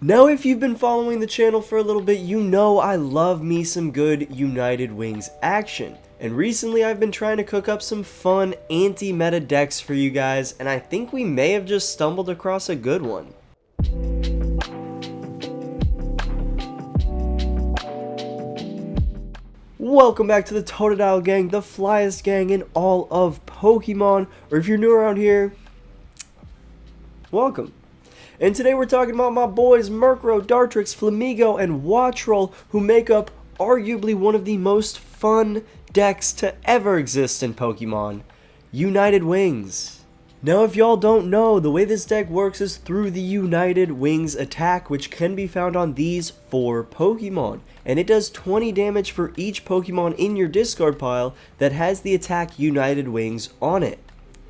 Now, if you've been following the channel for a little bit, you know I love me some good United Wings action. And recently I've been trying to cook up some fun anti-meta decks for you guys, and I think we may have just stumbled across a good one. Welcome back to the Totodile gang, the flyest gang in all of Pokemon, or if you're new around here, welcome. And today we're talking about my boys Murkrow, Dartrix, Flamigo, and Wattrel, who make up arguably one of the most fun decks to ever exist in Pokemon, United Wings. Now, if y'all don't know, the way this deck works is through the United Wings attack, which can be found on these 4 Pokemon. And it does 20 damage for each Pokemon in your discard pile that has the attack United Wings on it.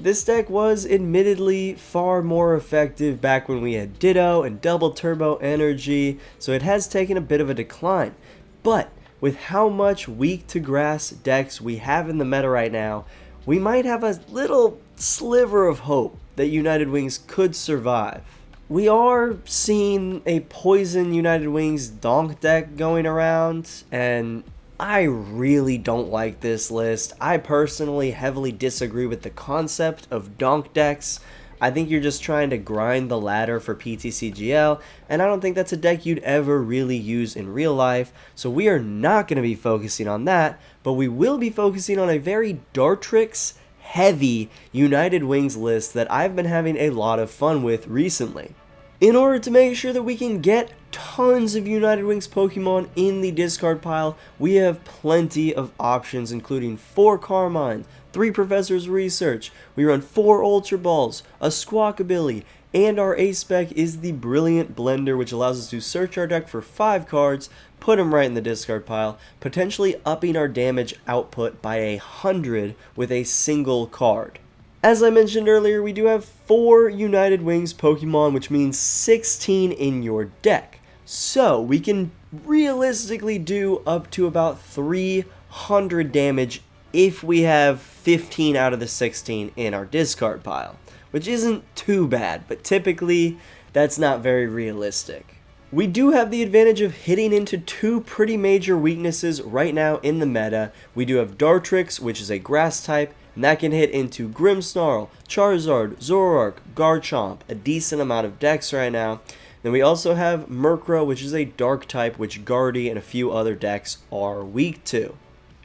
This deck was admittedly far more effective back when we had Ditto and Double Turbo Energy, so it has taken a bit of a decline. But with how much weak to grass decks we have in the meta right now, we might have a little sliver of hope that United Wings could survive. We are seeing a Poison United Wings Donk deck going around, and I really don't like this list. I personally heavily disagree with the concept of donk decks. I think you're just trying to grind the ladder for PTCGL, and I don't think that's a deck you'd ever really use in real life, so we are not going to be focusing on that, but we will be focusing on a very Dartrix heavy United Wings list that I've been having a lot of fun with recently. In order to make sure that we can get tons of United Wings Pokemon in the discard pile, we have plenty of options, including 4 Carmine, 3 Professor's Research, we run 4 Ultra Balls, a Squawkabilly, and our ace spec is the Brilliant Blender, which allows us to search our deck for 5 cards, put them right in the discard pile, potentially upping our damage output by 100 with a single card. As I mentioned earlier, we do have 4 United Wings Pokemon, which means 16 in your deck. So we can realistically do up to about 300 damage if we have 15 out of the 16 in our discard pile, which isn't too bad, but typically that's not very realistic. We do have the advantage of hitting into 2 pretty major weaknesses right now in the meta. We do have Dartrix, which is a grass type, and that can hit into Grimmsnarl, Charizard, Zoroark, Garchomp, a decent amount of decks right now. Then we also have Murkrow, which is a dark type, which Guardy and a few other decks are weak to.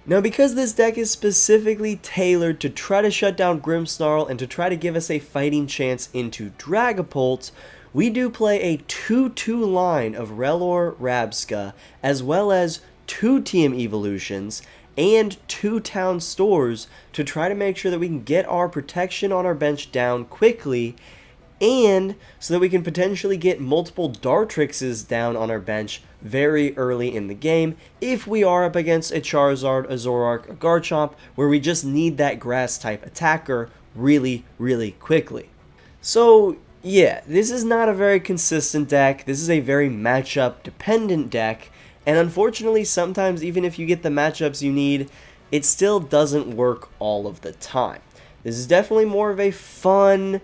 Now, because this deck is specifically tailored to try to shut down Grimmsnarl and to try to give us a fighting chance into Dragapult, we do play a 2-2 line of Rellor Rabsca, as well as 2 TM evolutions, and 2 town stores to try to make sure that we can get our protection on our bench down quickly, and so that we can potentially get multiple Dartrixes down on our bench very early in the game if we are up against a Charizard, a Zoroark, a Garchomp, where we just need that grass type attacker really, really quickly. So yeah, this is not a very consistent deck. This is a very matchup dependent deck. And unfortunately, sometimes even if you get the matchups you need, it still doesn't work all of the time. This is definitely more of a fun,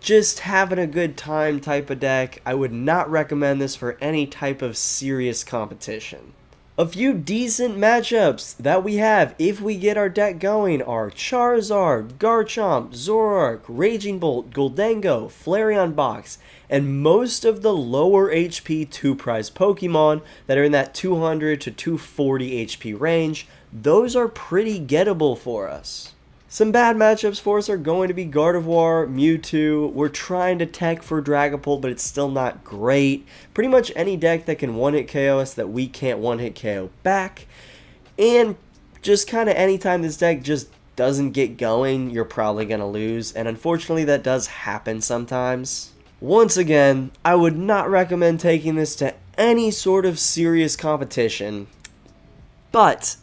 just having a good time type of deck. I would not recommend this for any type of serious competition. A few decent matchups that we have if we get our deck going are Charizard, Garchomp, Zoroark, Raging Bolt, Goldengo, Flareon Box, and most of the lower HP 2-prize Pokemon that are in that 200 to 240 HP range. Those are pretty gettable for us. Some bad matchups for us are going to be Gardevoir, Mewtwo. We're trying to tech for Dragapult, but it's still not great. Pretty much any deck that can one-hit KO us that we can't one-hit KO back. And just kind of anytime this deck just doesn't get going, you're probably going to lose. And unfortunately, that does happen sometimes. Once again, I would not recommend taking this to any sort of serious competition. But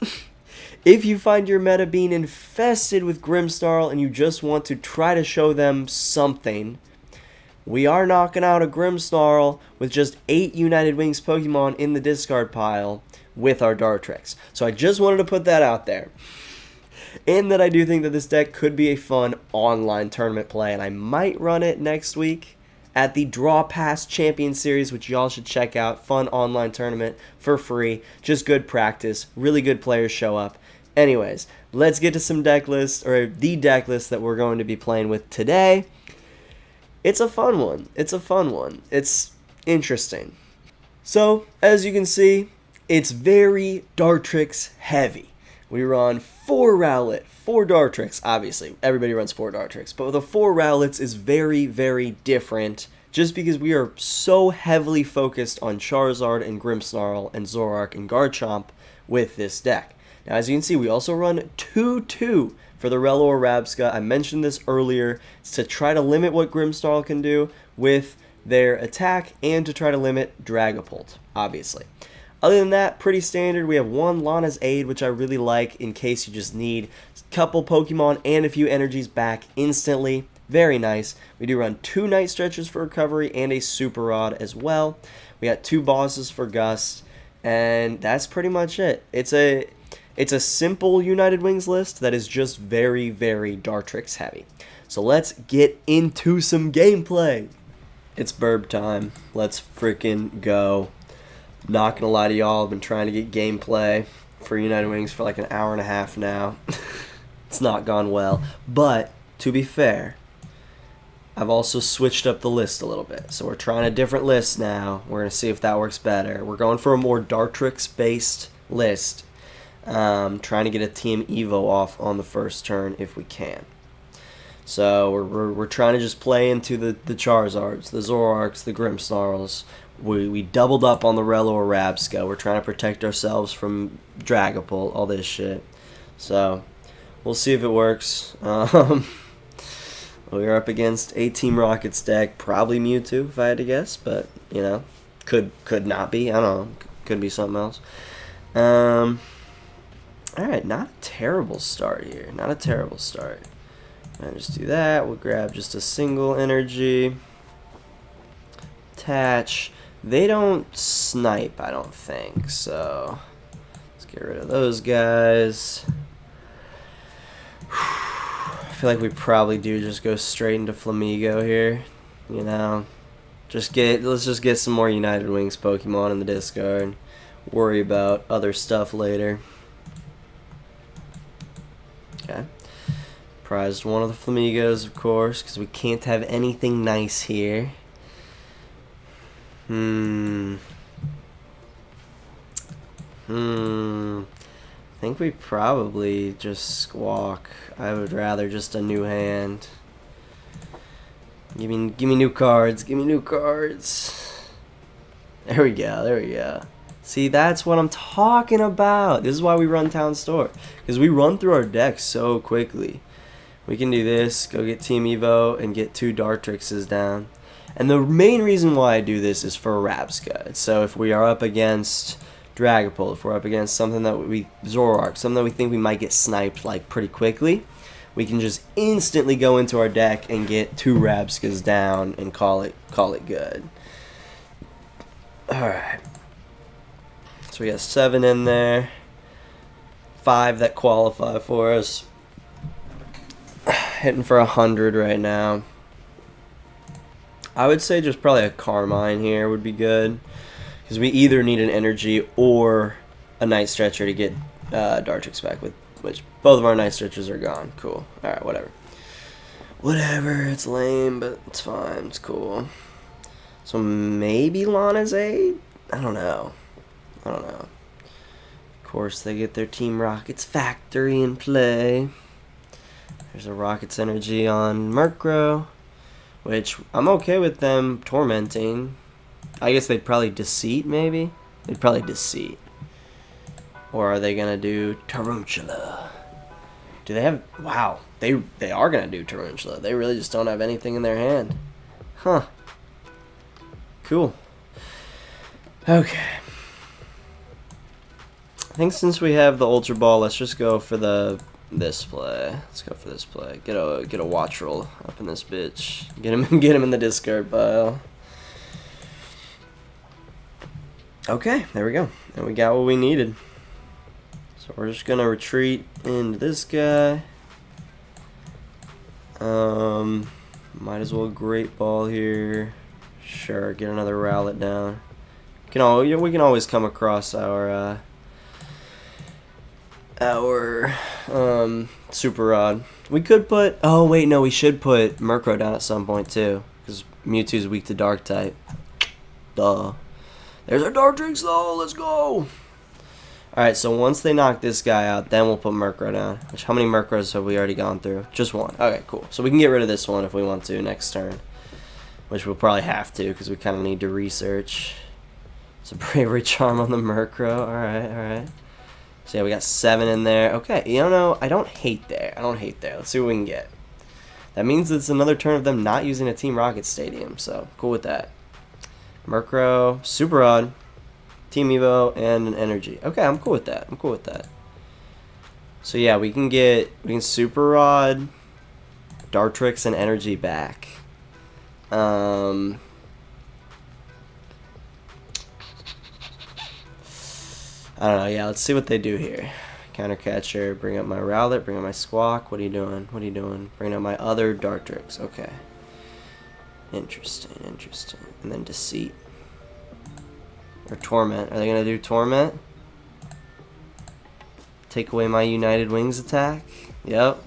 if you find your meta being infested with Grimmsnarl and you just want to try to show them something, we are knocking out a Grimmsnarl with just 8 United Wings Pokemon in the discard pile with our Dartrix. So I just wanted to put that out there. And that I do think that this deck could be a fun online tournament play, and I might run it next week at the Draw Pass Champion Series, which y'all should check out. Fun online tournament for free. Just good practice. Really good players show up. Anyways, let's get to some deck lists, or the deck list that we're going to be playing with today. It's a fun one. It's interesting. So, as you can see, it's very Dartrix heavy. We run 4 Rowlet, 4 Dartrix, obviously. Everybody runs 4 Dartrix. But the 4 Rowlets is very, very different just because we are so heavily focused on Charizard and Grimmsnarl and Zoroark and Garchomp with this deck. Now, as you can see, we also run 2-2 for the Rellor Rabsca. I mentioned this earlier. It's to try to limit what Grimmsnarl can do with their attack and to try to limit Dragapult, obviously. Other than that, pretty standard. We have 1 Lana's Aid, which I really like in case you just need a couple Pokemon and a few energies back instantly. Very nice. We do run 2 Night Stretchers for recovery and a Super Rod as well. We got 2 bosses for Gust, and that's pretty much it. It's a simple United Wings list that is just very, very Dartrix heavy. So let's get into some gameplay. It's burb time. Let's freaking go. Not gonna lie to y'all, I've been trying to get gameplay for United Wings for like an hour and a half now. It's not gone well. But, to be fair, I've also switched up the list a little bit. So we're trying a different list now. We're gonna see if that works better. We're going for a more Dartrix-based list. Trying to get a Team Evo off on the first turn if we can. So we're trying to just play into the Charizards, the Zoroarks, the Grimmsnarls. We doubled up on the Rellor Rabsca. We're trying to protect ourselves from Dragapult, all this shit. So we'll see if it works. We're up against a Team Rocket's deck, probably Mewtwo if I had to guess, but you know, could not be. I don't know. Could be something else. Alright, not a terrible start here. Not a terrible start. I'll just do that. We'll grab just a single energy. Attach. They don't snipe, I don't think. So, let's get rid of those guys. I feel like we probably do just go straight into Flamigo here. You know, let's just get some more United Wings Pokemon in the discard. Worry about other stuff later. Okay. Prized one of the Flamigos, of course, because we can't have anything nice here. I think we probably just Squawk. I would rather just a new hand. Give me new cards. Give me new cards. There we go. There we go. See, that's what I'm talking about. This is why we run Town Store. Because we run through our decks so quickly. We can do this, go get Team Evo, and get 2 Dartrixes down. And the main reason why I do this is for Rabsca. So if we are up against Dragapult, if we're up against something that Zoroark, something that we think we might get sniped like pretty quickly, we can just instantly go into our deck and get 2 Rabscas down and call it good. Alright. So we got 7 in there, 5 that qualify for us. Hitting for 100 right now. I would say just probably a Carmine here would be good, because we either need an energy or a Night Stretcher to get Dartrix back, with which both of our Night Stretchers are gone. Cool. Alright, whatever. Whatever, it's lame, but it's fine, it's cool. So maybe Lana's Aid? I don't know. Of course, they get their Team Rockets factory in play. There's a Rockets energy on Murkrow, which I'm okay with them tormenting. I guess they'd probably Deceit, maybe? They'd probably Deceit. Or are they going to do Tarantula? Do they have... Wow, they are going to do Tarantula. They really just don't have anything in their hand. Huh. Cool. Okay. I think since we have the Ultra Ball, let's just go for this play. Let's go for this play. Get a Wattrel up in this bitch. Get him in the discard pile. Okay, there we go. And we got what we needed. So we're just gonna retreat into this guy. Might as well Great Ball here. Sure, get another Rowlet down. We can always come across our Super Rod. We could put... Oh, wait, no, we should put Murkrow down at some point, too. Because Mewtwo's weak to Dark type. Duh. There's our Dartrix, though. Let's go. Alright, so once they knock this guy out, then we'll put Murkrow down. Which, how many Murkrows have we already gone through? Just one. Okay, cool. So we can get rid of this one if we want to next turn. Which we'll probably have to, because we kind of need to research. So Bravery Charm on the Murkrow. Alright, alright. So yeah, we got 7 in there. Okay, you know, I don't hate there. Let's see what we can get. That means it's another turn of them not using a Team Rocket Stadium, so cool with that. Murkrow, Super Rod, Team Evo, and an Energy. Okay, I'm cool with that. So yeah, we can Super Rod, Dartrix, and Energy back. I don't know. Yeah, let's see what they do here. Counter Catcher, bring up my Rowlet, bring up my Squawk. What are you doing? Bring up my other Dartrix. Okay. Interesting. And then Deceit. Or Torment. Are they going to do Torment? Take away my United Wings attack? Yep.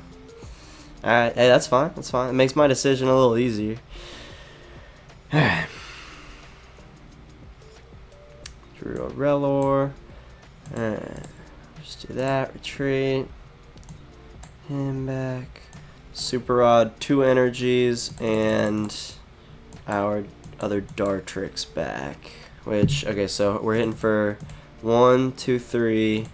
Alright, hey, that's fine. It makes my decision a little easier. Alright. Drew a Rellor. Alright. Just do that. Retreat. Him back. Super Rod, 2 energies, and our other Dartrix back. Which, okay, so we're hitting for 1, 2, 3,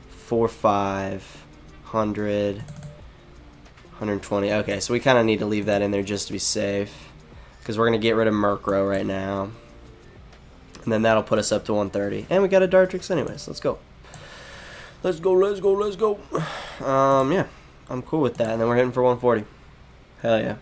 4, 5, 100, 120. Okay, so we kind of need to leave that in there just to be safe. Because we're going to get rid of Murkrow right now. And then that'll put us up to 130. And we got a Dartrix anyways. Let's go. Let's go. Yeah, I'm cool with that. And then we're hitting for 140. Hell yeah.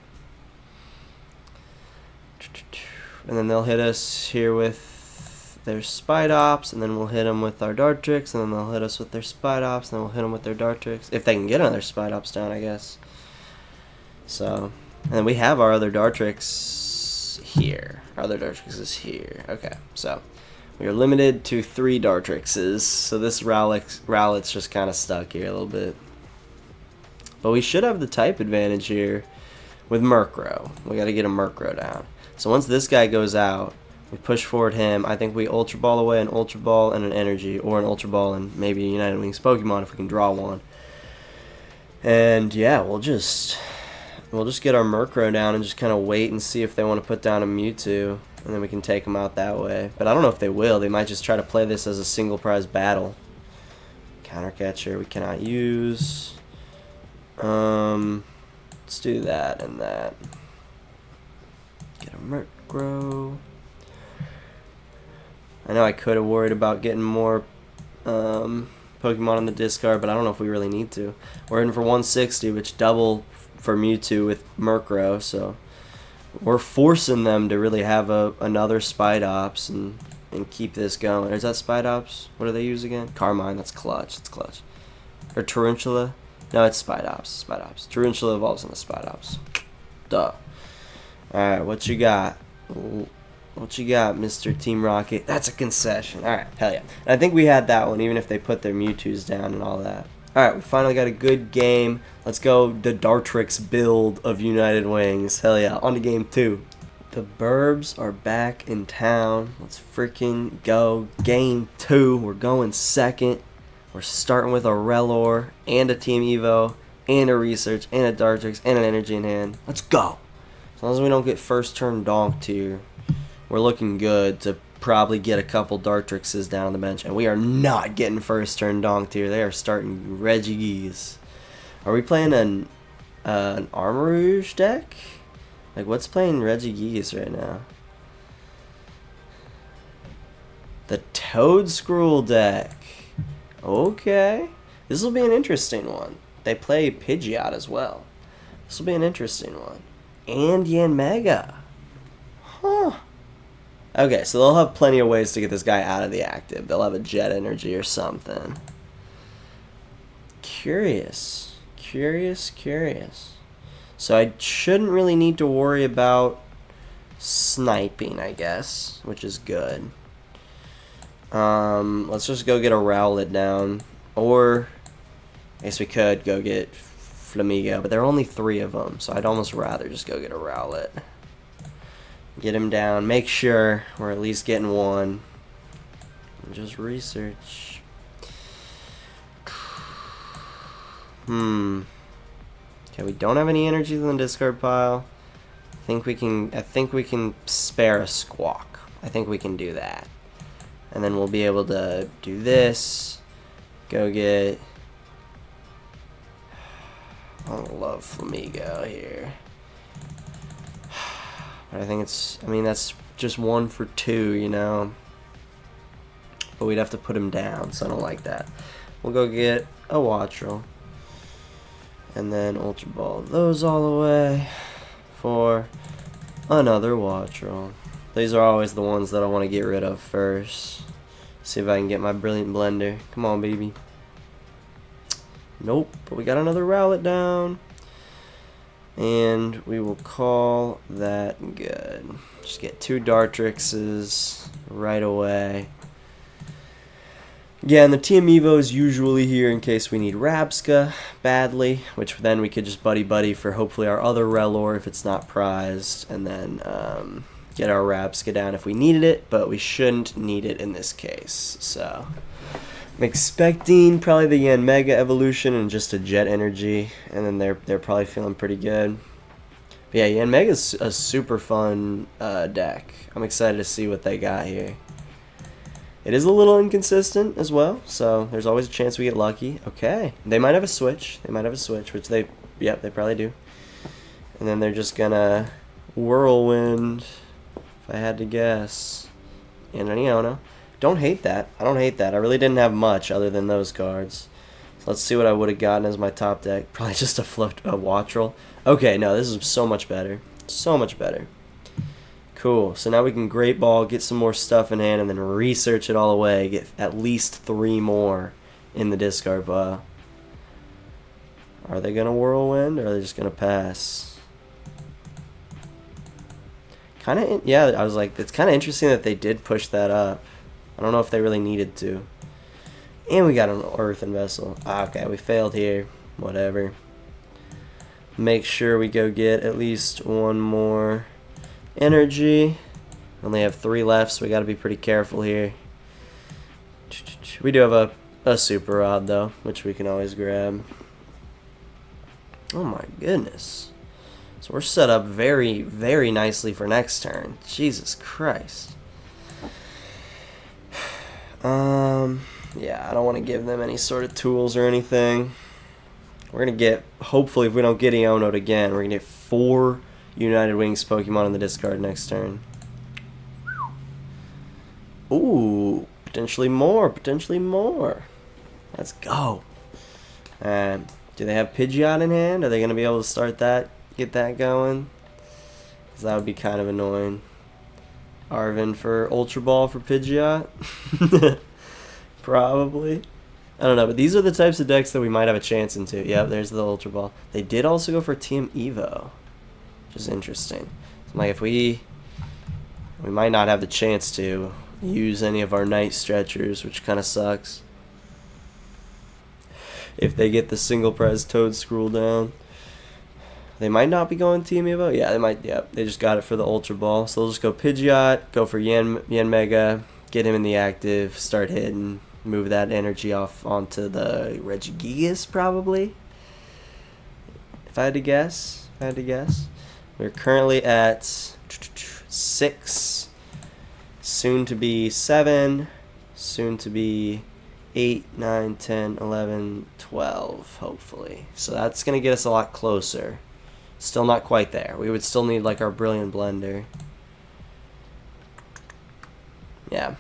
And then they'll hit us here with their Spidops, and then we'll hit them with our Dartrix, and then they'll hit us with their Spidops, and then we'll hit them with their Dartrix. If they can get another Spidops down, I guess. So, and then we have our other Dartrix here. Our other Dartrix is here. Okay, so we are limited to 3 Dartrixes. So this Rowlet's just kind of stuck here a little bit. But we should have the type advantage here with Murkrow. We got to get a Murkrow down. So once this guy goes out, we push forward him. I think we Ultra Ball away an Ultra Ball and an Energy, or an Ultra Ball and maybe a United Wings Pokemon if we can draw one. And yeah, we'll just get our Murkrow down and just kind of wait and see if they want to put down a Mewtwo, and then we can take them out that way. But I don't know if they will. They might just try to play this as a single prize battle. Counter Catcher we cannot use. Let's do that and that. Get a Murkrow. I know I could have worried about getting more Pokemon in the discard, but I don't know if we really need to. We're in for 160, which double for Mewtwo with Murkrow, so we're forcing them to really have another Spidops and keep this going. Is that Spidops? What do they use again? Carmine, that's clutch. It's clutch. Or Tarantula? No, it's Spidops. Tarantula evolves into Spidops. Duh. Alright, what you got? What you got, Mr. Team Rocket? That's a concession. Alright, hell yeah. And I think we had that one, even if they put their Mewtwo's down and all that. Alright, we finally got a good game. Let's go the Dartrix build of United Wings. Hell yeah, on to game 2. The Burbs are back in town. Let's freaking go. Game 2. We're going second. We're starting with a Rellor and a Team Evo and a Research and a Dartrix and an Energy in hand. Let's go. As long as we don't get first turn donked here, we're looking good to probably get a couple Dartrixes down on the bench. And we are not getting first turn donked here. They are starting Regigigas. Are we playing an Armarouge deck? Like, what's playing Regigigas right now? The Toadscrool deck. Okay. This will be an interesting one. They play Pidgeot as well. This will be an interesting one. And Yanmega. Huh. Okay, so they'll have plenty of ways to get this guy out of the active. They'll have a Jet Energy or something. Curious. So I shouldn't really need to worry about sniping, I guess, which is good. Let's just go get a Rowlet down, or I guess we could go get Flamigo, but there are only 3 of them, so I'd almost rather just go get a Rowlet. Get him down, make sure we're at least getting one. And just research. Okay, we don't have any energies in the discard pile. I think we can spare a Squawk. I think we can do that. And then we'll be able to do this. Go get... I love Flamigo here. But I think it's... I mean, that's just 1 for 2, you know. But we'd have to put him down, so I don't like that. We'll go get a Wattrel. And then Ultra Ball those all the way for another Wattrel. These are always the ones that I want to get rid of first. See if I can get my Brilliant Blender. Come on, baby. Nope, but we got another Rowlet down. And we will call that good. Just get 2 Dartrixes right away. Yeah, and the Team Evo is usually here in case we need Rabsca badly, which then we could just Buddy-Buddy for hopefully our other Rellor if it's not prized, and then get our Rabsca down if we needed it, but we shouldn't need it in this case. So I'm expecting probably the Yanmega evolution and just a Jet Energy, and then they're probably feeling pretty good. But yeah, Yanmega's a super fun deck. I'm excited to see what they got here. It is a little inconsistent as well, so there's always a chance we get lucky. Okay, they might have a switch. They might have a switch, which they probably do. And then they're just gonna Whirlwind, if I had to guess. And Aniona. Don't hate that. I don't hate that. I really didn't have much other than those cards. So let's see what I would have gotten as my top deck. Probably just a Wattrel. Okay, no, this is so much better. So much better. Cool. So now we can Great Ball, get some more stuff in hand, and then research it all away. Get at least 3 more in the discard pile. Are they going to Whirlwind, or are they just going to pass? Yeah, I was like, it's kind of interesting that they did push that up. I don't know if they really needed to. And we got an Earthen Vessel. Okay, we failed here. Whatever. Make sure we go get at least 1 more energy. Only have 3 left, so we got to be pretty careful here. We do have a Super Rod, though, which we can always grab. Oh my goodness. So we're set up very, very nicely for next turn. Jesus Christ. Yeah, I don't want to give them any sort of tools or anything. We're going to get, hopefully if we don't get Iono'd again, we're going to get 4 United Wings Pokemon in the discard next turn. Ooh, potentially more, potentially more. Let's go. Do they have Pidgeot in hand? Are they going to be able to start that, get that going? Because that would be kind of annoying. Arvin for Ultra Ball for Pidgeot? Probably. I don't know, but these are the types of decks that we might have a chance into. Yep, there's the Ultra Ball. They did also go for Team Evo, which is interesting. So like if we might not have the chance to use any of our Night Stretchers, which kind of sucks. If they get the single prize Toadscrool down. They might not be going Team Evo. Yeah, they might. Yep, they just got it for the Ultra Ball. So they'll just go Pidgeot, go for Yanmega, get him in the active, start hitting, move that energy off onto the Regigigas probably. If I had to guess. We're currently at 6, soon to be 7, soon to be 8, 9, 10, 11, 12, hopefully. So that's going to get us a lot closer. Still not quite there. We would still need like our Brilliant Blender. Yeah.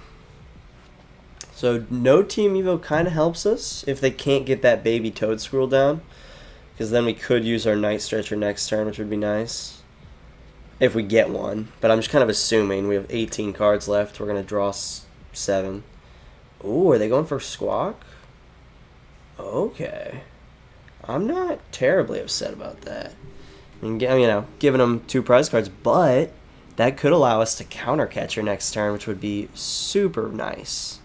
So no Team Evo kind of helps us if they can't get that baby Toadscrool down. Because then we could use our Night Stretcher next turn, which would be nice. If we get one. But I'm just kind of assuming we have 18 cards left. We're going to draw 7. Ooh, are they going for Squawk? Okay. I'm not terribly upset about that. I mean, you know, giving them 2 prize cards, but That could allow us to counter catcher next turn, which would be super nice.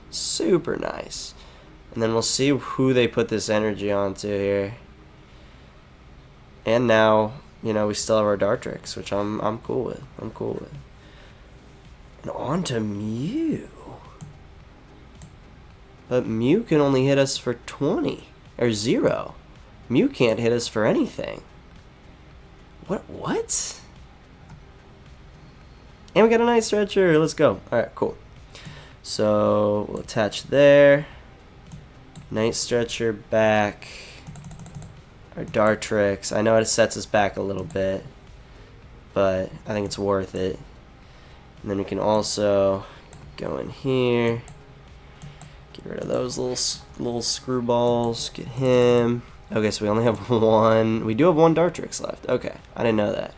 Super nice. And then we'll see who they put this energy onto here. And now, you know, we still have our Dartrix, which I'm cool with. I'm cool with. And on to Mew. But Mew can only hit us for 20. Or 0. Mew can't hit us for anything. What? And we got a Night Stretcher. Let's go. Alright, cool. So, we'll attach there. Night Stretcher back. Our Dartrix. I know it sets us back a little bit, but I think it's worth it. And then we can also go in here. Get rid of those little screwballs. Get him. Okay, so we only have one. We do have one Dartrix left. Okay, I didn't know that.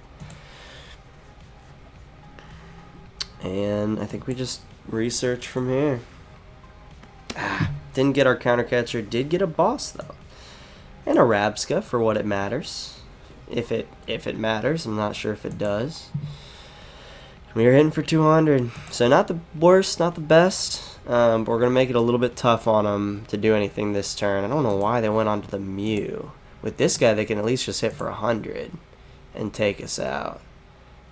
And I think we just research from here. Didn't get our counter catcher. Did get a boss though, and a Rabsca for what it matters. If it matters, I'm not sure if it does. We are hitting for 200, so not the worst, not the best. But we're gonna make it a little bit tough on them to do anything this turn. I don't know why they went on to the Mew. With this guy, they can at least just hit for 100 and take us out.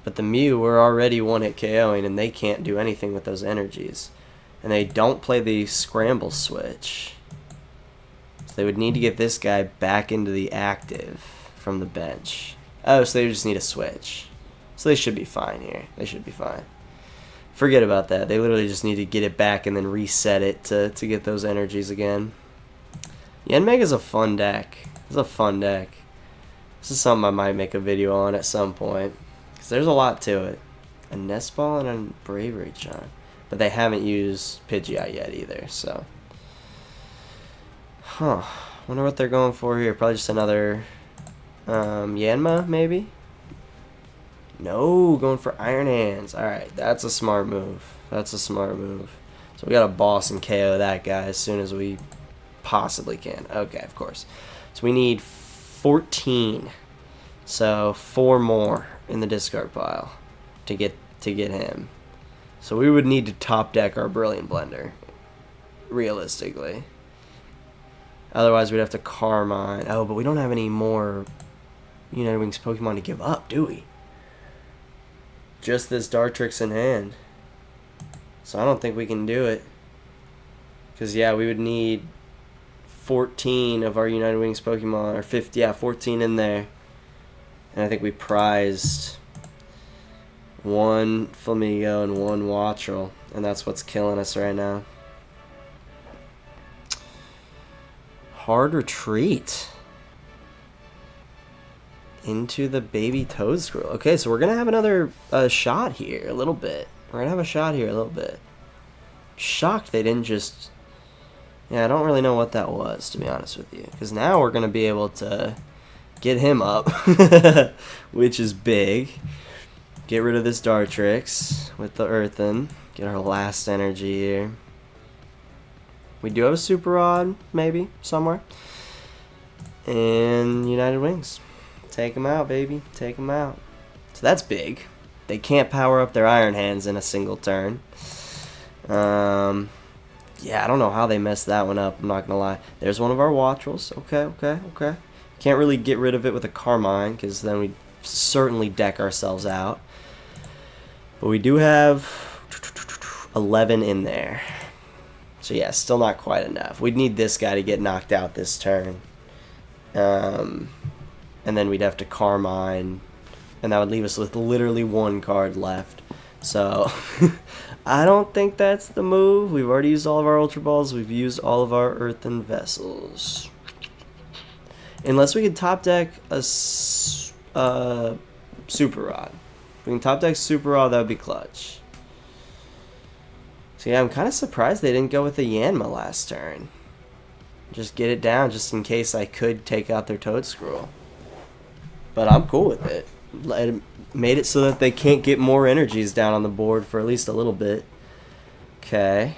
But the Mew, we're already one-hit KOing, and they can't do anything with those energies. And they don't play the scramble switch. So they would need to get this guy back into the active from the bench. Oh, so they just need a switch. So they should be fine here. They should be fine. Forget about that. They literally just need to get it back and then reset it to get those energies again. Yanmega is a fun deck. It's a fun deck. This is something I might make a video on at some point. Because there's a lot to it. A Nest Ball and a Bravery Charm. But they haven't used Pidgeot yet either, so. Huh. Wonder what they're going for here. Probably just another Yanma, maybe? No, going for Iron Hands. Alright, that's a smart move. That's a smart move. So we got to boss and KO that guy as soon as we possibly can. Okay, of course. So we need 14. So 4 more in the discard pile to get him. So we would need to top deck our Brilliant Blender, realistically. Otherwise, we'd have to Carmine. Oh, but we don't have any more United Wings Pokemon to give up, do we? Just this Dartrix in hand. So I don't think we can do it. Because, yeah, we would need 14 of our United Wings Pokemon. Or 50, yeah, 14 in there. And I think we prized 1 Flamigo and 1 Wattrel, and that's what's killing us right now. Hard retreat into the baby Toadscrool. Okay, so we're gonna have another shot here a little bit. We're gonna have a shot here a little bit. Shocked they didn't just. Yeah, I don't really know what that was, to be honest with you, because now we're gonna be able to get him up, which is big. Get rid of this Dartrix with the Earthen. Get our last energy here. We do have a Super Rod, maybe, somewhere. And United Wings. Take them out, baby. Take them out. So that's big. They can't power up their Iron Hands in a single turn. Yeah, I don't know how they messed that one up. I'm not going to lie. There's one of our Wattrels. Okay. Can't really get rid of it with a Carmine, because then we certainly deck ourselves out. But we do have 11 in there. So yeah, still not quite enough. We'd need this guy to get knocked out this turn. And then we'd have to Carmine. And that would leave us with literally 1 card left. So I don't think that's the move. We've already used all of our Ultra Balls. We've used all of our Earthen Vessels. Unless we could top deck a Super Rod. If we can top deck Super Rod, that would be clutch. So yeah, I'm kind of surprised they didn't go with the Yanma last turn. Just get it down just in case I could take out their Toadscrool. But I'm cool with it. Made it so that they can't get more energies down on the board for at least a little bit. Okay.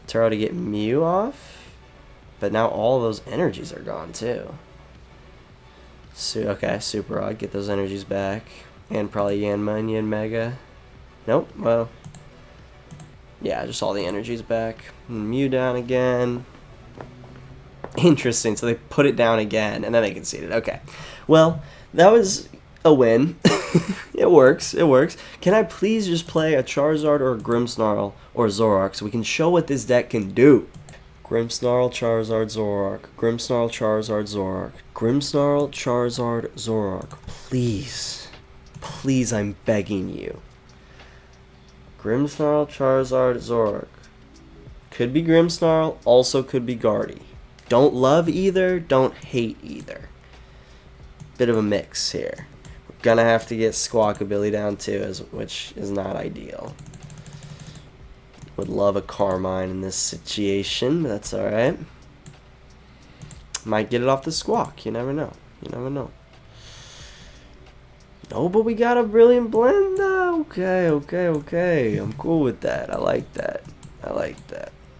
Turo to get Mew off. But now all of those energies are gone too. So, okay, Super Rod, get those energies back. And probably Yanma and Yanmega. Nope, well. Yeah, just all the energy's back. Mew down again. Interesting, so they put it down again, and then they conceded. Okay. Well, that was a win. It works, it works. Can I please just play a Charizard or a Grimmsnarl or a Zoroark so we can show what this deck can do? Grimmsnarl, Charizard, Zoroark. Grimmsnarl, Charizard, Zoroark. Grimmsnarl, Charizard, Zoroark. Please. Please, I'm begging you. Grimmsnarl, Charizard, Zoroark. Could be Grimmsnarl, also could be Guardy. Don't love either, don't hate either. Bit of a mix here. We're gonna have to get Squawkabilly down too, which is not ideal. Would love a Carmine in this situation, but that's alright. Might get it off the Squawk, you never know. You never know. Oh, but we got a Brilliant Blender. Okay. I'm cool with that. I like that.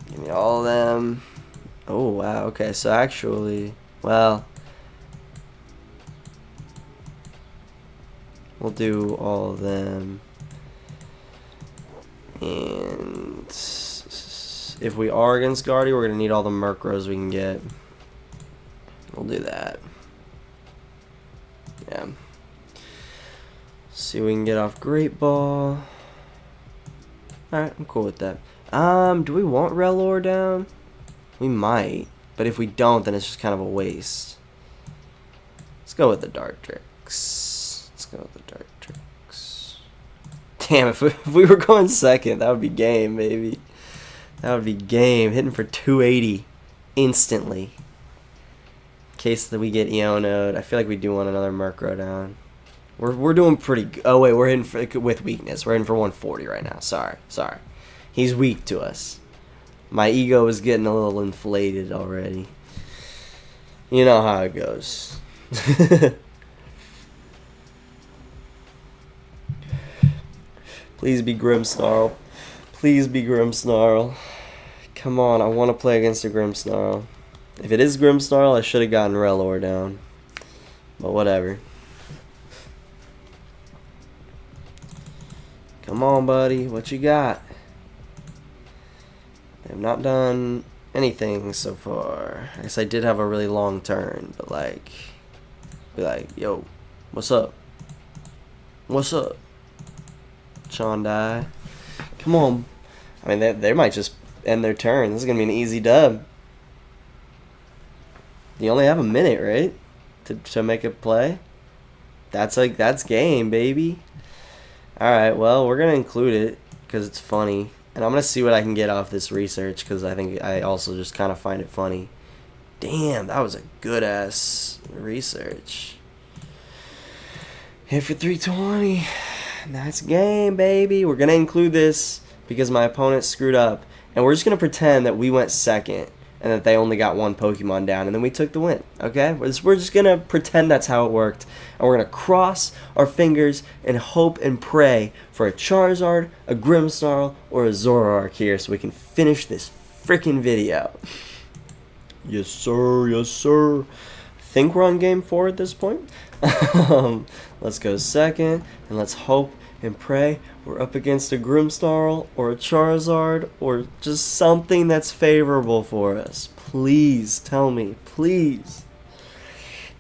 Give me all of them. Oh, wow. Okay, so actually, well, we'll do all of them. And if we are against Guardy, we're going to need all the Murkrows we can get. We'll do that. Yeah. See if we can get off Great Ball. Alright, I'm cool with that. Do we want Rellor down? We might. But if we don't, then it's just kind of a waste. Let's go with the Dartrix. Damn, if we were going second, that would be game, baby. That would be game. Hitting for 280 instantly. In case that we get Eonoed. I feel like we do want another Murkrow down. We're doing pretty good. Oh, wait, we're hitting for, with weakness. We're hitting for 140 right now. Sorry. He's weak to us. My ego is getting a little inflated already. You know how it goes. Please be Grimmsnarl. Please be Grimmsnarl. Come on, I want to play against a Grimmsnarl. If it is Grimmsnarl, I should have gotten Rellor down. But whatever. Come on, buddy. What you got? I have not done anything so far. I guess I did have a really long turn, but like, be like, yo, what's up? What's up? Chondai. Come on. I mean, they might just end their turn. This is going to be an easy dub. You only have a minute, right? To make a play? That's game, baby. Alright, well, we're going to include it because it's funny. And I'm going to see what I can get off this research because I think I also just kind of find it funny. Damn, that was a good-ass research. Hit for 320. That's game, baby. We're going to include this because my opponent screwed up. And we're just going to pretend that we went second and that they only got one Pokemon down and then we took the win. Okay? We're just going to pretend that's how it worked. And we're going to cross our fingers and hope and pray for a Charizard, a Grimmsnarl, or a Zoroark here so we can finish this freaking video. Yes, sir. Yes, sir. I think we're on game 4 at this point. Let's go second, and let's hope and pray we're up against a Grimmsnarl or a Charizard or just something that's favorable for us. Please tell me, please.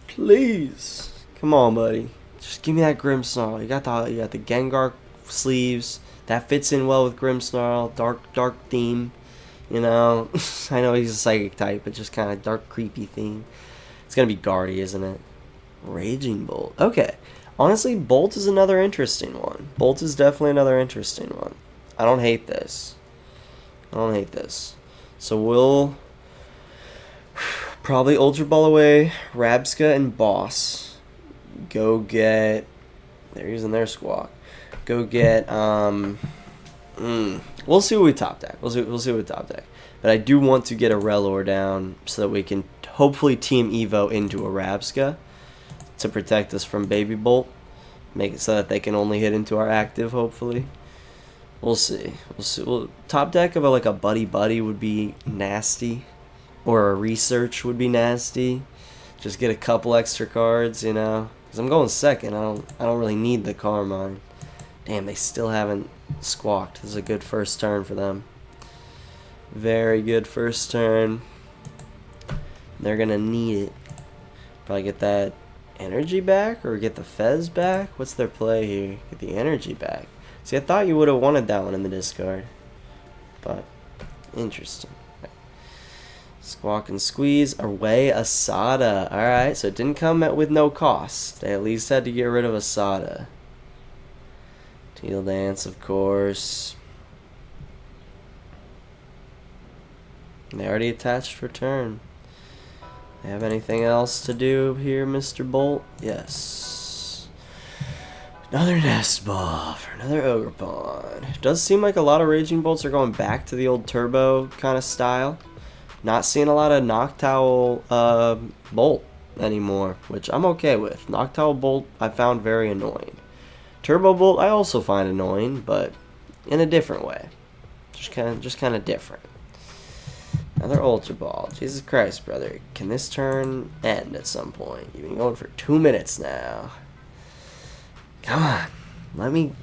Please. Come on, buddy. Just give me that Grimmsnarl. You got the Gengar sleeves. That fits in well with Grimmsnarl. Dark theme. You know, I know he's a psychic type, but just kind of dark, creepy theme. It's gonna be Guardy, isn't it? Raging Bolt. Okay. Honestly, Bolt is another interesting one. Bolt is definitely another interesting one. I don't hate this. So we'll probably Ultra Ball away Rabsca and Boss. Go get... They're using their Squawk. Go get... We'll see what we top deck. We'll see what we top deck. But I do want to get a Rellor down so that we can hopefully Team Evo into a Rabsca to protect us from Baby Bolt. Make it so that they can only hit into our active, hopefully. We'll see. Well, top deck of like a Buddy-Buddy would be nasty. Or a Research would be nasty. Just get a couple extra cards, you know. Because I'm going second. I don't really need the Carmine. Damn, they still haven't Squawked. This is a good first turn for them. Very good first turn. They're gonna need it. Probably get that energy back or get the Fez back. What's their play here? Get the energy back. See, I thought you would have wanted that one in the discard, but interesting. Squawk and Squeeze away Asada. Alright, so it didn't come with no cost. They at least had to get rid of Asada. Teal Dance, of course. They already attached for turn. They have anything else to do here, Mr. Bolt? Yes. Another Nest Ball for another Ogerpon. It does seem like a lot of Raging Bolts are going back to the old Turbo kind of style. Not seeing a lot of Noctowl Bolt anymore, which I'm okay with. Noctowl Bolt I found very annoying. Turbo Bolt I also find annoying, but in a different way. Just kind of different. Another Ultra Ball. Jesus Christ, brother. Can this turn end at some point? You've been going for 2 minutes now. Come on. Let me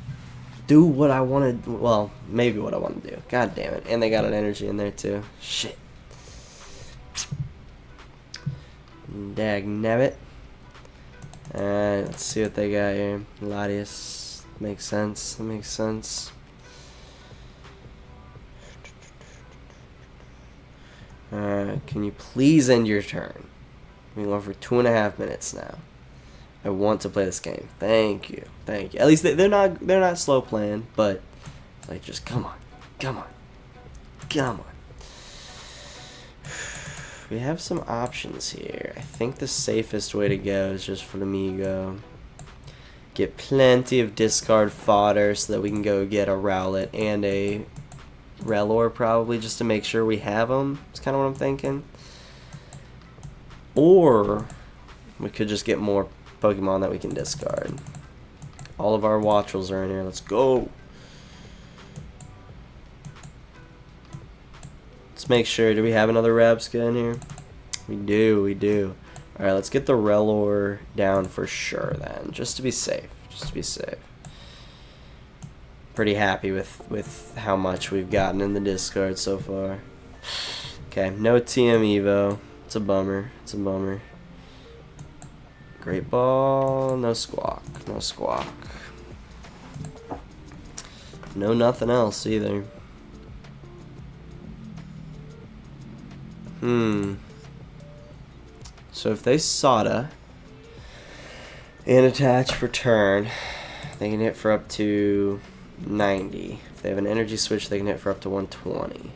do what I want to. Well, maybe what I want to do. God damn it. And they got an energy in there too. Shit. Dagnabbit. Alright, let's see what they got here. Latias. Makes sense. That makes sense. Alright, can you please end your turn? We're going for 2.5 minutes now. I want to play this game. Thank you. Thank you. At least they're not slow playing, but like just come on. Come on. Come on. We have some options here. I think the safest way to go is just Flamigo. Get plenty of discard fodder so that we can go get a Rowlet and a Rellor probably just to make sure we have them. That's kind of what I'm thinking. Or we could just get more Pokemon that we can discard. All of our Wattrels are in here. Let's go. Let's make sure. Do we have another Rabsca in here? We do. We do. All right. Let's get the Rellor down for sure then, just to be safe. Just to be safe. Pretty happy with how much we've gotten in the discard so far. Okay. No TM Evo. It's a bummer. It's a bummer. Great Ball. No Squawk. No Squawk. No nothing else either. So if they Sada and attach for turn, they can hit for up to 90. If they have an energy switch, they can hit for up to 120.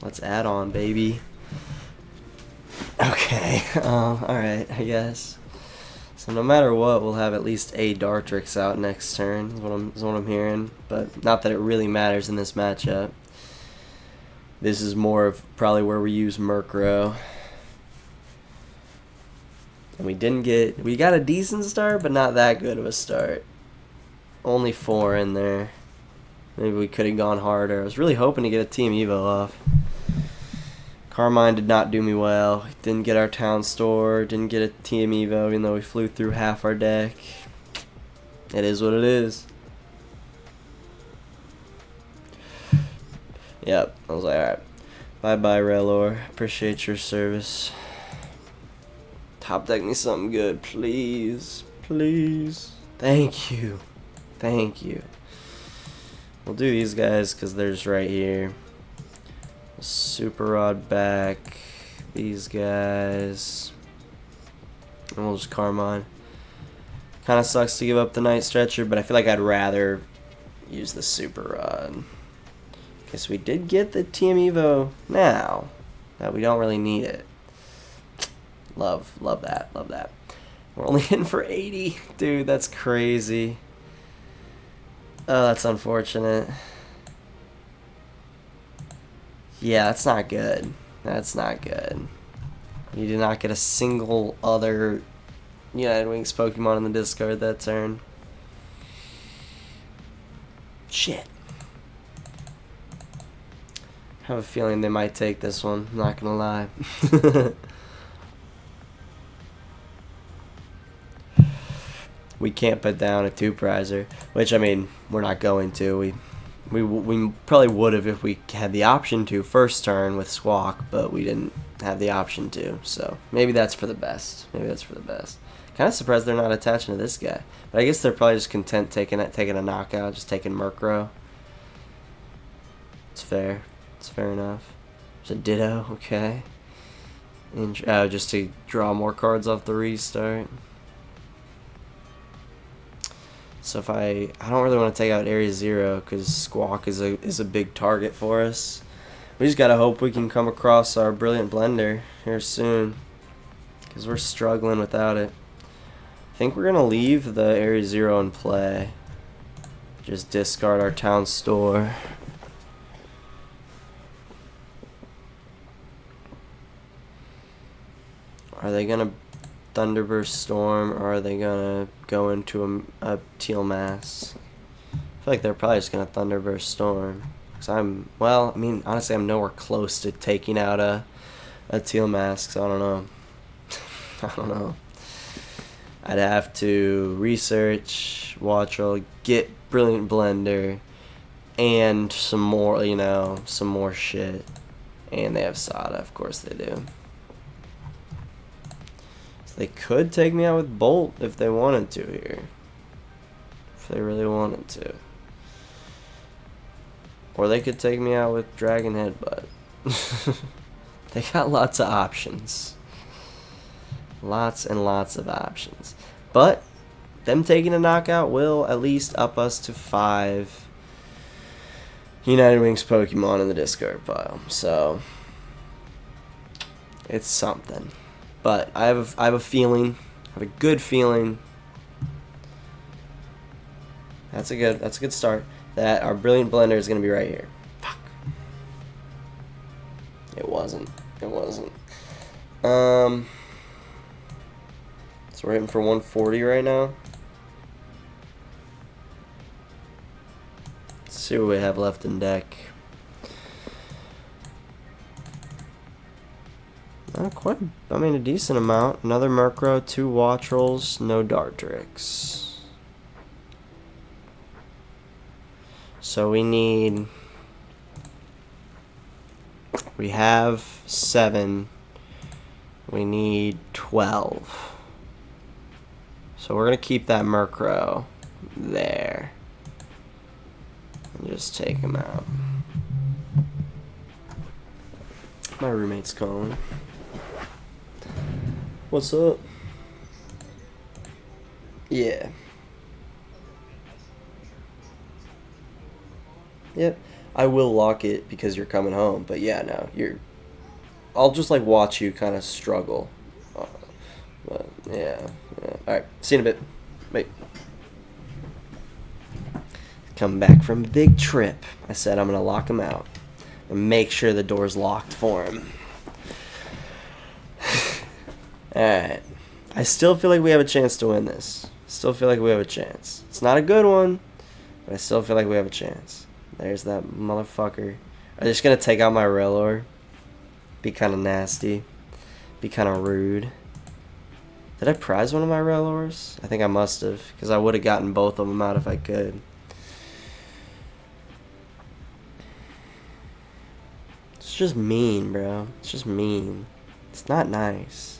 Let's add on, baby. Okay, alright, I guess. So no matter what, we'll have at least a Dartrix out next turn, is what I'm hearing. But not that it really matters in this matchup. This is more of probably where we use Murkrow. And we got a decent start, but not that good of a start. Only 4 in there. Maybe we could have gone harder. I was really hoping to get a Team Evo off. Carmine did not do me well. Didn't get our Town Store. Didn't get a Team Evo, even though we flew through half our deck. It is what it is. Yep. I was like, alright. Bye-bye, Rellor. Appreciate your service. Top deck me something good, please. Please. Thank you. Thank you. We'll do these guys because they're just right here. Super Rod back. These guys. And we'll just Carmine. Kind of sucks to give up the Night Stretcher, but I feel like I'd rather use the Super Rod. Okay, so we did get the TM Evo now. That we don't really need it. Love that. Love that. We're only hitting for 80. Dude, that's crazy. Oh, that's unfortunate. Yeah, that's not good. That's not good. You did not get a single other United Wings Pokemon in the discard that turn. Shit. I have a feeling they might take this one. I'm not gonna lie. we can't put down a 2-prizer, which, I mean, we're not going to. We probably would have if we had the option to first turn with Squawk, but we didn't have the option to, so maybe that's for the best. Maybe that's for the best. Kind of surprised they're not attaching to this guy, but I guess they're probably just content taking a knockout, just taking Murkrow. It's fair. It's fair enough. There's a Ditto, okay. And, just to draw more cards off the restart. So if I don't really want to take out Area 0 because Squawk is a big target for us. We just gotta hope we can come across our Brilliant Blender here soon, because we're struggling without it. I think we're gonna leave the Area 0 in play. Just discard our Town Store. Are they gonna Thunderburst Storm, or are they gonna go into a Teal Mass? I feel like they're probably just gonna Thunderburst Storm. Cause well, I mean, honestly, I'm nowhere close to taking out a Teal Mask, so I don't know. I don't know. I'd have to research Wattrel, get Brilliant Blender, and some more, you know, some more shit. And they have Sada, of course they do. So they could take me out with Bolt if they wanted to here. If they really wanted to. Or they could take me out with Dragon Headbutt. They got lots of options. Lots and lots of options. But them taking a knockout will at least up us to 5 United Wings Pokemon in the discard pile. So it's something. But I have a feeling, I have a good feeling. That's a good start. That our Brilliant Blender is going to be right here. Fuck. It wasn't. It wasn't. So we're hitting for 140 right now. Let's see what we have left in deck. Not quite. I mean, a decent amount. Another Murkrow, 2 Wattrels, no Dartrix. So we have 7, we need 12. So we're going to keep that Murkrow there. And just take him out. My roommate's calling. What's up? Yeah. Yep, I will lock it because you're coming home. But yeah, no, I'll just like watch you kind of struggle. But yeah. All right, see you in a bit. Wait. Come back from a big trip. I said I'm gonna lock him out and make sure the door's locked for him. All right. I still feel like we have a chance to win this. Still feel like we have a chance. It's not a good one, but I still feel like we have a chance. There's that motherfucker. I'm just gonna take out my Rellor. Be kind of nasty. Be kind of rude. Did I prize one of my Rellors? I think I must have, because I would have gotten both of them out if I could. It's just mean, bro. It's just mean. It's not nice.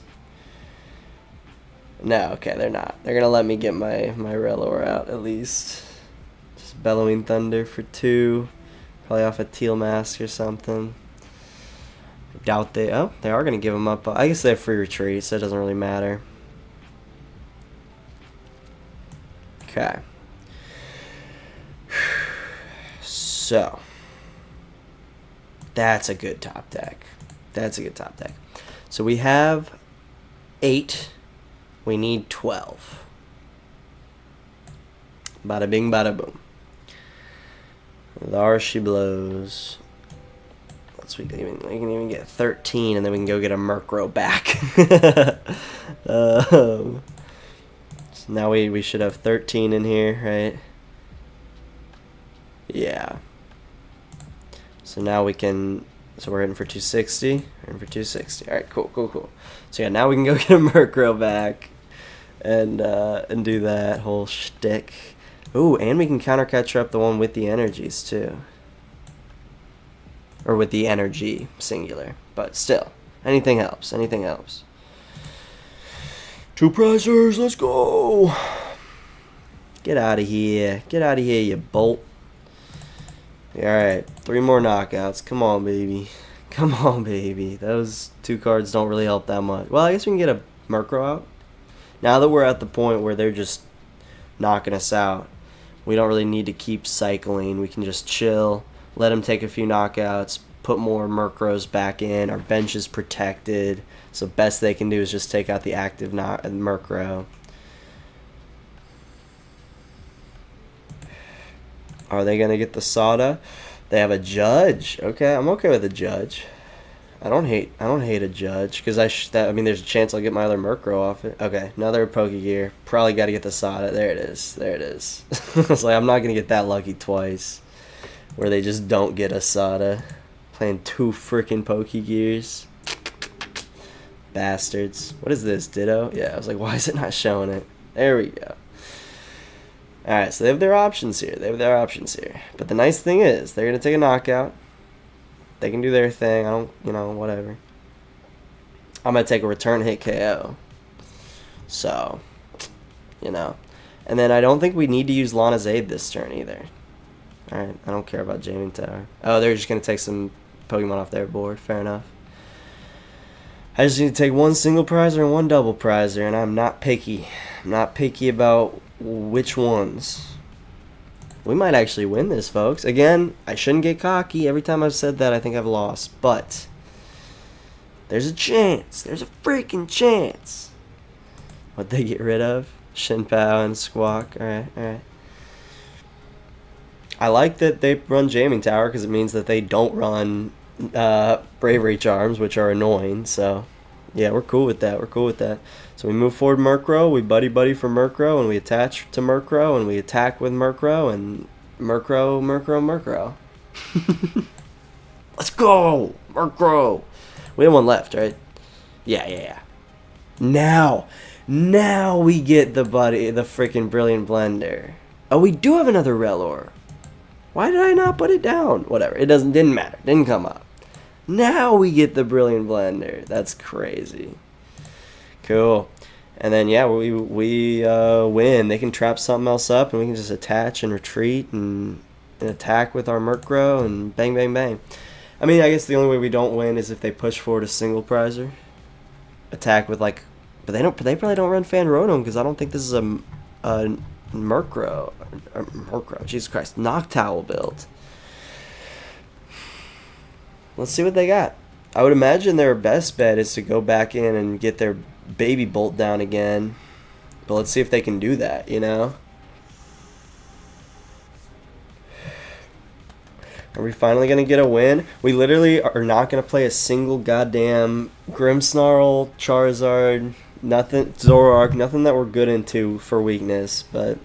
No, okay, they're not. They're gonna let me get my Rellor out at least. Bellowing Thunder for 2, probably off a Teal Mask or something. I doubt they are going to give them up. I guess they have free retreat, so it doesn't really matter. Okay. So, that's a good top deck. That's a good top deck. So we have 8. We need 12. Bada bing, bada boom. There she blows. We can even get 13, and then we can go get a Murkrow back. So now we should have 13 in here, right? Yeah. So now we can. So we're hitting for 260. We're hitting for 260. All right, cool. So yeah, now we can go get a Murkrow back. and do that whole shtick. Ooh, and we can counter catch up the one with the energies too. Or with the energy, singular. But still, anything helps, anything helps. 2 prizers, let's go! Get out of here. Get out of here, you bolt. Alright, 3 more knockouts. Come on, baby. Come on, baby. Those 2 cards don't really help that much. Well, I guess we can get a Murkrow out. Now that we're at the point where they're just knocking us out, we don't really need to keep cycling. We can just chill, let them take a few knockouts, put more Murkrows back in. Our bench is protected, so best they can do is just take out the active Murkrow. Are they going to get the Sada? They have a Judge. Okay, I'm okay with a Judge. I don't hate a Judge because I mean there's a chance I'll get my other Murkrow off it. Okay, another Pokegear. Probably got to get the Sada. There it is. There it is. It's like I'm not going to get that lucky twice where they just don't get a Sada. Playing 2 freaking Pokegears. Bastards. What is this? Ditto? Yeah, I was like, why is it not showing it? There we go. Alright, so they have their options here. They have their options here. But the nice thing is, they're going to take a knockout. They can do their thing. I don't, you know, whatever. I'm going to take a return hit KO. So, you know. And then I don't think we need to use Lana's Aid this turn either. Alright, I don't care about Jamming Tower. Oh, they're just going to take some Pokemon off their board. Fair enough. I just need to take 1 single prizer and 1 double prizer, and I'm not picky. I'm not picky about which ones. We might actually win this, folks. Again, I shouldn't get cocky. Every time I've said that, I think I've lost. But there's a chance. There's a freaking chance. What they get rid of? Shinpao and Squawk. Alright, alright. I like that they run Jamming Tower because it means that they don't run Bravery Charms, which are annoying. So, yeah, we're cool with that. We're cool with that. So we move forward Murkrow, we buddy-buddy for Murkrow, and we attach to Murkrow, and we attack with Murkrow, and Murkrow. Let's go! Murkrow! We have 1 left, right? Yeah. Now we get the freaking Brilliant Blender. Oh, we do have another Rellor. Why did I not put it down? Whatever, it didn't matter, didn't come up. Now we get the Brilliant Blender. That's crazy. Cool. And then, yeah, we win. They can trap something else up, and we can just attach and retreat and attack with our Murkrow, and bang, bang, bang. I mean, I guess the only way we don't win is if they push forward a single prizer. Attack with, like... But they probably don't run Fan Rotom, because I don't think this is a Murkrow. Murkrow, Jesus Christ. Noctowl build. Let's see what they got. I would imagine their best bet is to go back in and get their Baby Bolt down again. But let's see if they can do that, you know? Are we finally going to get a win? We literally are not going to play a single goddamn Grimmsnarl, Charizard, nothing, Zoroark, nothing that we're good into for weakness. But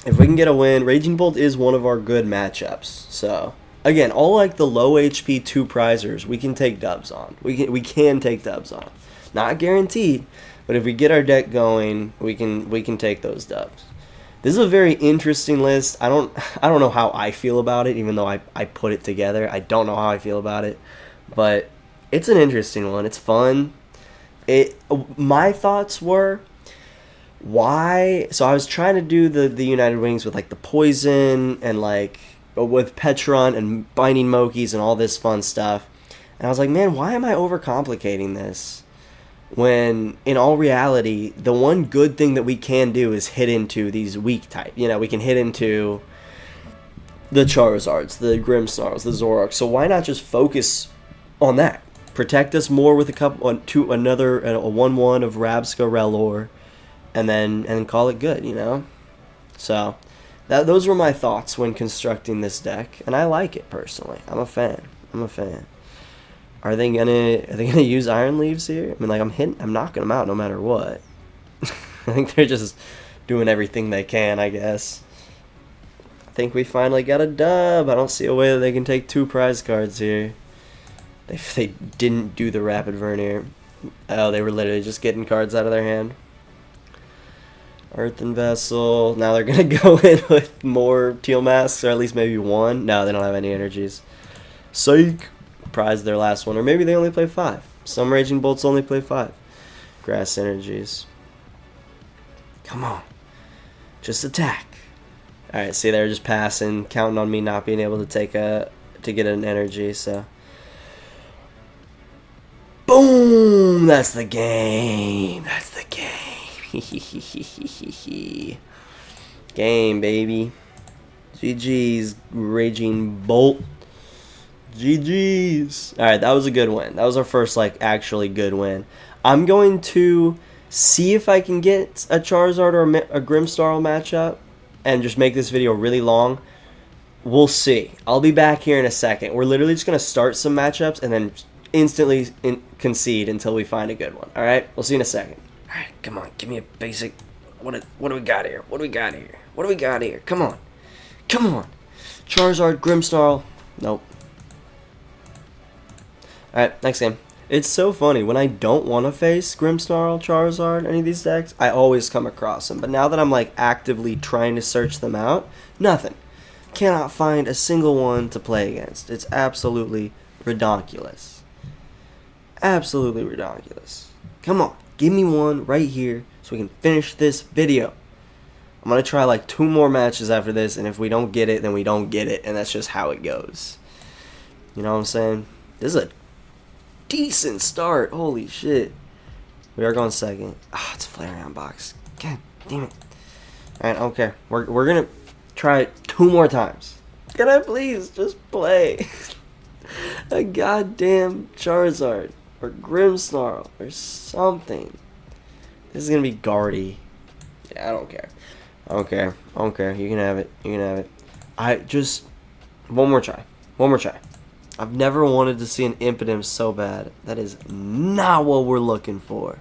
if we can get a win, Raging Bolt is one of our good matchups. So, again, all like the low HP 2 prizers, we can take dubs on. We can take dubs on. Not guaranteed, but if we get our deck going, we can take those dubs. This is a very interesting list. I don't know how I feel about it, even though I put it together. I don't know how I feel about it, but it's an interesting one. It's fun. My thoughts were, why? So I was trying to do the United Wings with like the poison and like with Petron and binding Mokis and all this fun stuff, and I was like, man, why am I overcomplicating this? When in all reality, the one good thing that we can do is hit into these weak type. You know, we can hit into the Charizards, the Grimmsnarls, the Zoroarks. So why not just focus on that? Protect us more with a 1/1 of Rabsca Rellor, and then call it good. You know. So those were my thoughts when constructing this deck, and I like it personally. I'm a fan. Are they gonna use Iron Leaves here? I mean, like I'm knocking them out no matter what. I think they're just doing everything they can, I guess. I think we finally got a dub. I don't see a way that they can take 2 prize cards here. They didn't do the Rapid Vernier. Oh, they were literally just getting cards out of their hand. Earthen Vessel. Now they're going to go in with more Teal Masks, or at least maybe one. No, they don't have any energies. Psych. Prize their last one. Or maybe they only play 5. Some Raging Bolts only play 5. Grass energies. Come on. Just attack. Alright, see, they're just passing, counting on me not being able to take to get an energy, so. Boom! That's the game. That's the game. Game, baby. GG's, Raging Bolt. GG's. Alright, that was a good win. That was our first, like, actually good win. I'm going to see if I can get a Charizard or a Grimmsnarl matchup and just make this video really long. We'll see. I'll be back here in a second. We're literally just going to start some matchups and then instantly concede until we find a good one. Alright? We'll see in a second. Alright, come on. Give me a basic... What do we got here? What do we got here? What do we got here? Come on. Come on. Charizard, Grimmsnarl. Nope. Alright, next game. It's so funny, when I don't want to face Grimmsnarl, Charizard, any of these decks, I always come across them. But now that I'm like actively trying to search them out, nothing. Cannot find a single one to play against. It's absolutely ridiculous. Absolutely ridiculous. Come on, give me one right here so we can finish this video. I'm going to try like 2 more matches after this, and if we don't get it, then we don't get it, and that's just how it goes. You know what I'm saying? This is a decent start. Holy shit. We are going second. Ah, it's a Flareon box. God damn it. Alright, okay. We're gonna try it 2 more times. Can I please just play a goddamn Charizard or Grimmsnarl or something? This is gonna be Guardy. Yeah, I don't care. I don't care. I don't care. You can have it. You can have it. I just... One more try. One more try. I've never wanted to see an Impidimp so bad. That is not what we're looking for.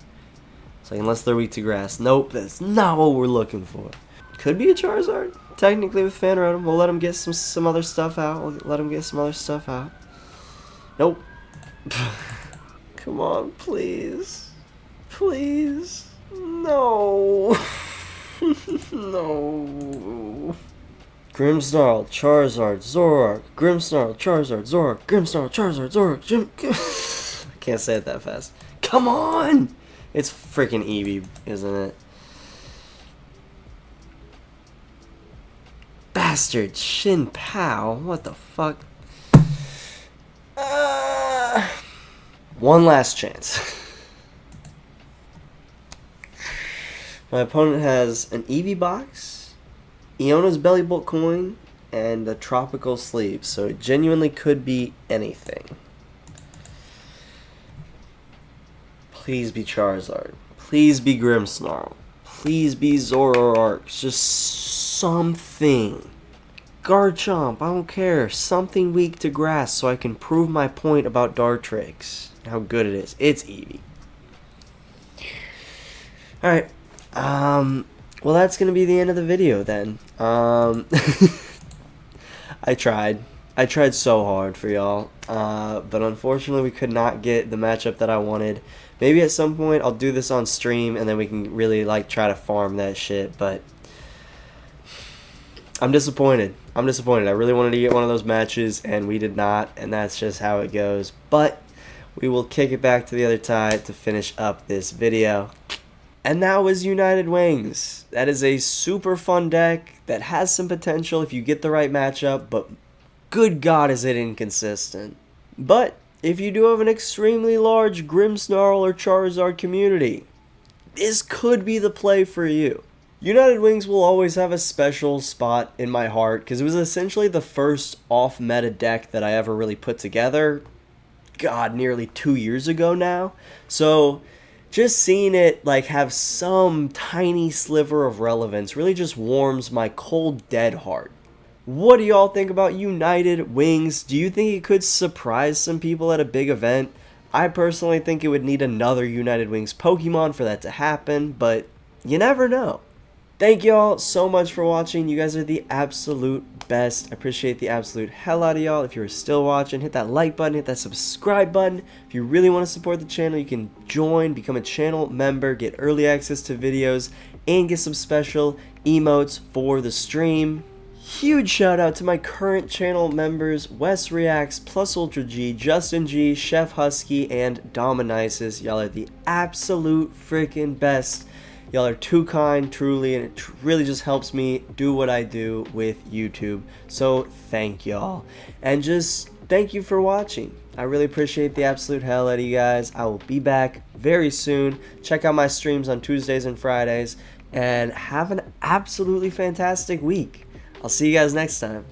It's like, unless they're weak to grass. Nope, that's not what we're looking for. Could be a Charizard, technically, with Fan Rotom. We'll let him get some other stuff out. We'll let him get some other stuff out. Nope. Come on, please. Please. No. No. Grimmsnarl, Charizard, Zoroark, Grimmsnarl, Charizard, Zoroark, Grimmsnarl, Charizard, Zoroark, I can't say it that fast. Come on! It's freaking Eevee, isn't it? Bastard, Shin Pow, what the fuck? One last chance. My opponent has an Eevee box, Iona's Belly Bolt coin, and a Tropical Sleeve, so it genuinely could be anything. Please be Charizard. Please be Grimmsnarl. Please be Zoroark. Just something. Garchomp, I don't care. Something weak to grass so I can prove my point about Dartrix. How good it is. It's Eevee. Alright. Well, that's going to be the end of the video then. I tried. I tried so hard for y'all. But unfortunately, we could not get the matchup that I wanted. Maybe at some point, I'll do this on stream, and then we can really, like, try to farm that shit. But I'm disappointed. I'm disappointed. I really wanted to get one of those matches, and we did not. And that's just how it goes. But we will kick it back to the other side to finish up this video. And that was United Wings. That is a super fun deck that has some potential if you get the right matchup, but good God is it inconsistent. But if you do have an extremely large Grimmsnarl or Charizard community, this could be the play for you. United Wings will always have a special spot in my heart because it was essentially the first off-meta deck that I ever really put together. God, nearly 2 years ago now. So just seeing it like have some tiny sliver of relevance really just warms my cold dead heart. What do y'all think about United Wings? Do you think it could surprise some people at a big event? I personally think it would need another United Wings Pokemon for that to happen, but you never know. Thank y'all so much for watching. You guys are the absolute best. I appreciate the absolute hell out of y'all. If you're still watching, hit that like button, hit that subscribe button. If you really want to support the channel, you can join, become a channel member, get early access to videos, and get some special emotes for the stream. Huge shout out to my current channel members, Wes Reacts, Plus Ultra G, Justin G, Chef Husky, and Dominicis. Y'all are the absolute freaking best. Y'all are too kind, truly, and it really just helps me do what I do with YouTube. So thank y'all. And just thank you for watching. I really appreciate the absolute hell out of you guys. I will be back very soon. Check out my streams on Tuesdays and Fridays. And have an absolutely fantastic week. I'll see you guys next time.